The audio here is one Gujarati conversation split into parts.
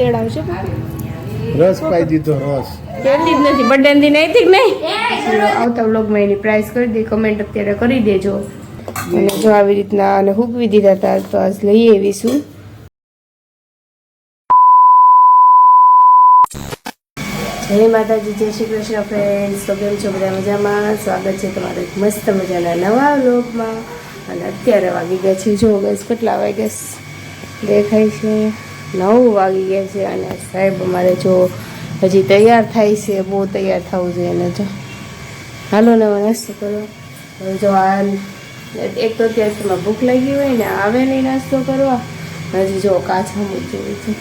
તેડાવશે રસ પાઈ દીધો રસ કહેતી જ નથી બર્થડે દી નહીં થી નહીં આવતા વ્લોગમાં એની પ્રાઇસ કરી દે કમેન્ટ અત્યારે કરી દેજો અને જો આવી રીતના અને હૂકવી દીધા હતા તો આજ લઈ આવીશું જય માતાજી જય શ્રી કૃષ્ણ ફ્રેન્ડ્સ તો કેમ છો બધા મજામાં સ્વાગત છે તમારા એક મસ્ત મજાના નવા વ્લોગમાં અને અત્યારે વાગી ગયા છે જો ગેસ કેટલા વાગ્યા દેખાય છે 9 વાગી ગયા છે અને સાહેબ અમારે જો હજી તૈયાર થાય છે બહુ તૈયાર થવું જોઈએ અને જો હાલો ને નાસ્તો કરો હવે જો આ એક તો અત્યારે તમારે ભૂખ લાગી હોય ને આવે નહીં નાસ્તો કરવા હજી જો કાચા મૂકી છે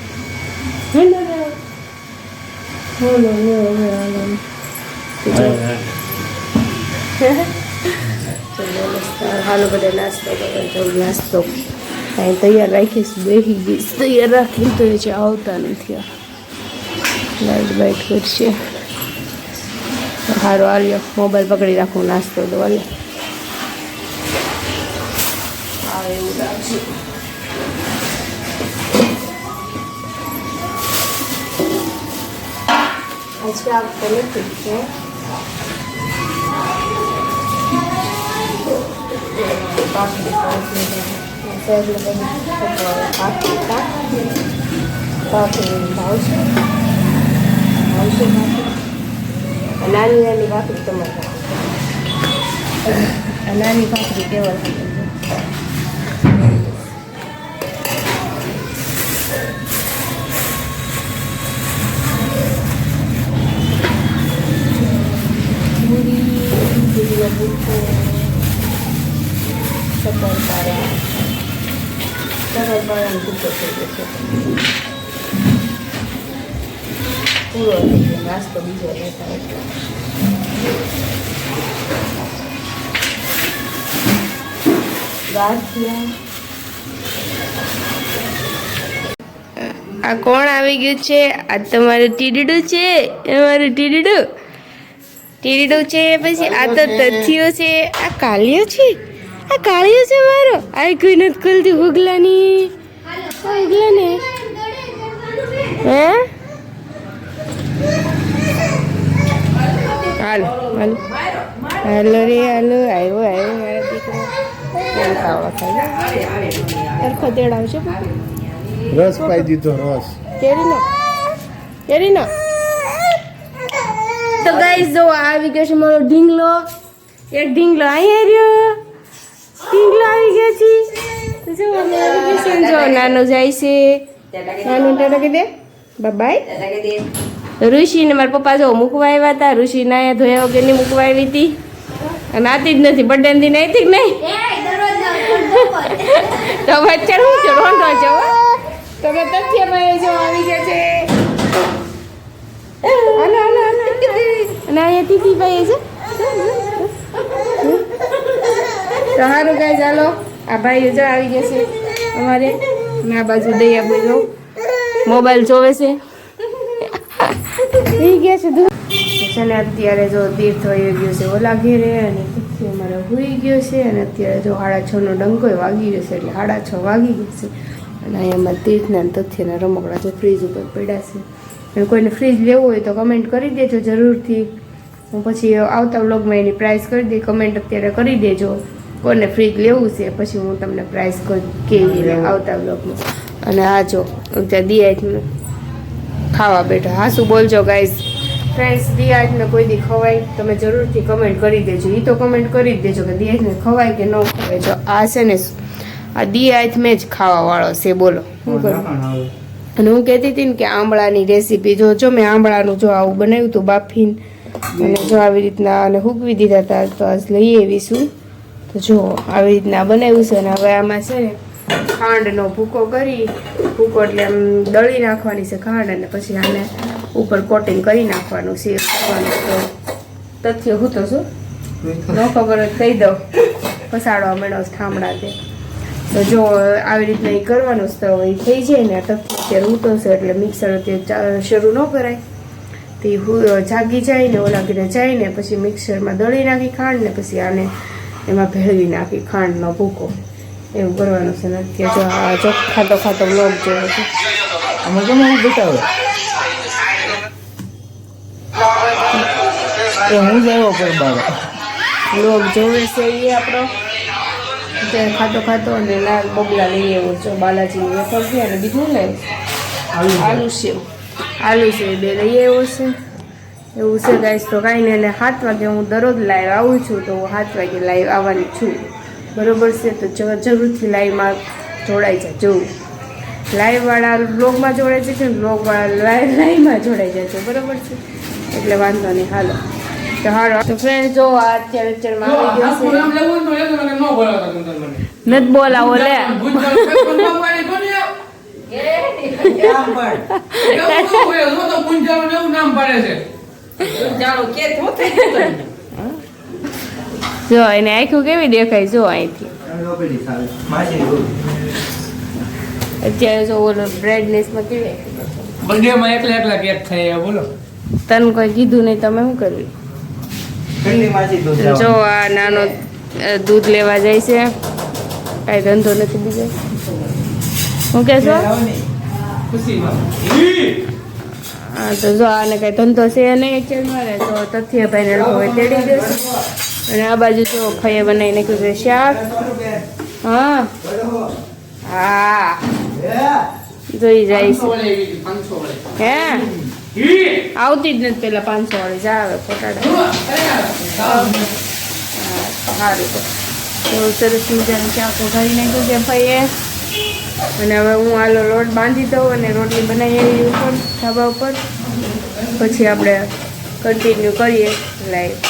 હાલો બધા નાસ્તો કરો નાસ્તો કાંઈ તૈયાર રાખીશ બેસી ગઈશ તૈયાર રાખીને તો એ છે આવતા નથી લાઈટ બાઈટ કરશે સારું હાલ્યો મોબાઈલ પકડી રાખું નાસ્તો તો હાલે હા એવું લાગશે આજે આપતો નથી છે નાની નાની ભાખરી તમારે નાની ભાખરી કેવા પૂરો નાસ્તો બીજો લેતા આ કોણ આવી ગયું છે આ તમારું ટીડીડું છે અમારું ટીડીડું છે પછી આ તો તથ્યો છે આ કાળિયો છે મારો આ કોઈ નથી ખોલતી ઉગલાની ઉગલાને હે હાલો રે હાલો આવ્યો મારા દીકરો ખાવા ખાઈ ખતેડાવશે રસ પાઈ દીધો રસ કેરીનો તો ગાઈસ જો આવી ગયો છે મારો ઢીંગલો એક ઢીંગલો અહીંયા રહ્યો ઢીંગલો આવી ગયો છે તો જો અમે આવી ગયો છે જો નાનો જાય છે નાનું ટાટા કહી દે બાય ઋષિ ને મારા પપ્પા જો મૂકવા આવ્યા હતા ઋષિ નાયા ધોયા વગરની મૂકવા આવી હતી અને આતી જ નથી બર્થડે દી નહીં થી નહીં તો અત્યારે હું છો રોંઢો છો તમે તથ્યમાં જો આવી ગયા છે અને અહીંયા ટીપી ભાઈ છે તો સારું ગાય ચાલો આ ભાઈ જો આવી ગયા છે અમારે આ બાજુ દયા બોલો મોબાઈલ જોવે છે થઈ ગયા છે ને અત્યારે જો તીર્થ થઈ ગયો છે ઓલા ઘેરે અને તથ્ય અમારે હોઈ ગયો છે અને અત્યારે જો 6:30 નો ડંકો વાગી ગયો છે એટલે 6:30 વાગી ગયા છે અને અહીંયા તીર્થના તથ્યના રમકડા જે ફ્રીજ ઉપર પડ્યા છે અને કોઈને ફ્રીજ લેવું હોય તો કમેન્ટ કરી દેજો જરૂરથી હું પછી આવતા વ્લોગમાં એની પ્રાઇસ કરી દઈ કમેન્ટ અત્યારે કરી દેજો કોઈને ફ્રીજ લેવું છે પછી હું તમને પ્રાઇસ કેવી આવતા વ્લોગમાં અને આ જો ત્યાં દિયા ખાવા બેઠા હા શું બોલજો ગાઈઝ ફ્રેન્ડ્સ દિયાજને કોઈ દી ખવાય તમે જરૂરથી કમેન્ટ કરી દેજો એ તો કમેન્ટ કરી જ દેજો કે દિયાજને ખવાય કે ન ખવાય જો આ છે ને આ દિયાજ મેં જ ખાવાવાળો છે બોલો શું કરું અને હું કહેતી હતી ને કે આંબળાની રેસીપી જો મેં આંબળાનું જો આવું બનાવ્યું હતું બાફીને અને જો આવી રીતના અને હૂકવી દીધા હતા તો આજ લઈ આવીશું તો જો આવી રીતના બનાવ્યું છે અને હવે આમાં છે ને ખાંડનો ભૂકો કરી ભૂકો એટલે આમ દળી નાખવાની છે ખાંડ અને પછી આને ઉપર કોટિંગ કરી નાખવાનું છે તો તથ્ય હું તો શું ન ખબર હોય કહી દઉં પસાડવા મેળો થાંભળા તે તો જો આવી રીતના એ કરવાનું જ તો એ થઈ જાય ને તથ્ય અત્યારે ઉતરશે એટલે મિક્સર અત્યારે શરૂ ન કરાય તે જાગી જાય ને ઓલા ઘરે જાય ને પછી મિક્સરમાં દળી નાખી ખાંડ ને પછી આને એમાં ભેળવી નાખી ખાંડનો ભૂકો એવું કરવાનું છે ને અત્યારે જો આ ખાતો વ્લોગ જોયો છે આમાં કેમ આવું બતાવે એ હું જ આવ્યો પર બાર લોક જોવે છે એ આપણો તે ખાતો ખાતો અને લાલ બબલા લઈ આવ્યો છો બાલાજી વેફર છે અને બીજું લે આલુ સેવ બે લઈ આવ્યો છે એવું છે ગાઈસ. તો કાંઈ નહીં, એટલે 7 વાગે હું દરરોજ લાઈવ આવું છું, તો હું 7 વાગે લાઈવ આવવાની છું, બરોબર છે. તો જરૂરથી લાઈવમાં જોડાઈ જજો. લાઈવવાળા બ્લોગમાં જોડાઈ જશે ને બ્લોગવાળા લાઈવમાં જોડાઈ જજો, બરોબર છે. એટલે વાંધો નહીં, હાલો. તો હાલો તો ફ્રેન્ડ જો આ અત્યારે પિક્ચરમાં આવી ગયો છે. નથી બોલાવો લે જો એને આખું કેવી દેખાય જો અહીંથી. અત્યારે જો ઓલો બ્રાઇટનેસમાં કેવી બર્થડે માં એકલા કેક ખાય બોલો તને કોઈ કીધું નહીં, તમે શું કર્યું? જો આ નાનો દૂધ લેવા જાય છે, કાંઈ ધંધો નથી બીજો. શું કહેશો? હા તો જો આને કાંઈ ધંધો છે નહીં એકચ્યુઅલમાં ને, તો તથ્યભાઈને લોકો તેડી દેશે. અને આ બાજુ જો ફઈએ બનાવી નાખ્યું છે શાક. હા હા જોઈ જાય છે. હે આવતી જ નથી પેલા 500 વાળી જા આવે ફોટાડા. સારું તો સરસ મજાનું શાક ઉઘાડી નાખ્યું છે ફઈએ. અને હવે હું આલો લોટ બાંધી દઉં અને રોટલી બનાવી આવી ઉપર ધાબા ઉપર. પછી આપણે કન્ટિન્યુ કરીએ લાઈવ.